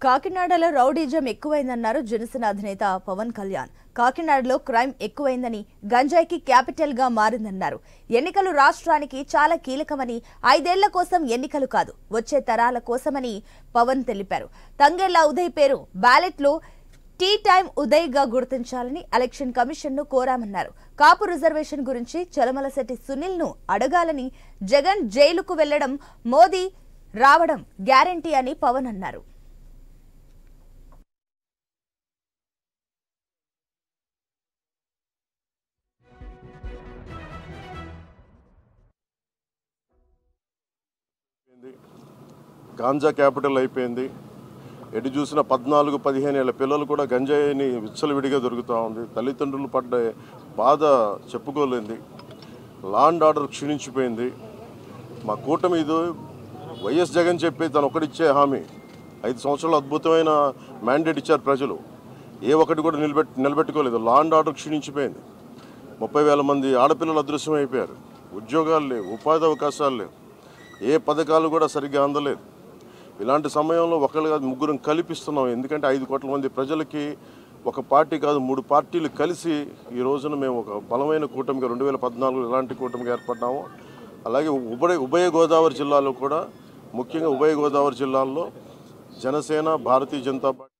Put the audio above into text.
కాకినాడలో రౌడీజం ఎక్కువైందన్నారు జనసేన అధినేత పవన్ కళ్యాణ్. కాకినాడలో క్రైమ్ ఎక్కువైందని, గంజాయికి క్యాపిటల్ గా మారిందన్నారు. ఎన్నికలు రాష్ట్రానికి చాలా కీలకమని, 5 ఏళ్ల కోసం ఎన్నికలు కాదు, వచ్చే తరాల కోసమని పవన్ తెలిపారు. తంగెళ్ల ఉదయ్ పేరు బ్యాలెట్ లో టీ టైం ఉదయ్ గా గుర్తించాలని ఎలక్షన్ కమిషన్ ను కోరామన్నారు. కాపు రిజర్వేషన్ గురించి చలమలశెట్టి సునీల్ ను అడగాలని, జగన్ జైలుకు వెళ్లడం, మోదీ రావడం గ్యారంటీ అని పవన్ అన్నారు. గాంజా క్యాపిటల్ అయిపోయింది. ఎటు చూసిన 14-15 ఏళ్ల పిల్లలు కూడా గంజాయిని విచ్చలవిడిగా దొరుకుతూ ఉంది. తల్లిదండ్రులు పడ్డ బాధ చెప్పుకోలేంది. Law and order క్షీణించిపోయింది. మా కూటమి ఇది వైఎస్ జగన్ చెప్పి తను ఒకటిచ్చే హామీ. 5 సంవత్సరాలు అద్భుతమైన మ్యాండేట్ ఇచ్చారు ప్రజలు. ఏ ఒక్కటి కూడా నిలబెట్టుకోలేదు. Law and order క్షీణించిపోయింది. 30,000 మంది ఆడపిల్లలు అదృశ్యం అయిపోయారు. ఉద్యోగాలు లేవు, ఉపాధి అవకాశాలు లేవు, ఏ పథకాలు కూడా సరిగ్గా అందలేదు. ఇలాంటి సమయంలో ఒకళ్ళు కాదు, ముగ్గురం కల్పిస్తున్నాం. ఎందుకంటే 5 కోట్ల మంది ప్రజలకి ఒక పార్టీ కాదు, 3 పార్టీలు కలిసి ఈ రోజున మేము ఒక బలమైన కూటమిగా 2014 ఎలాంటి కూటమిగా ఏర్పడ్డాము. అలాగే ఉభయ గోదావరి జిల్లాలో కూడా, ముఖ్యంగా ఉభయ గోదావరి జిల్లాల్లో జనసేన, భారతీయ జనతా పార్టీ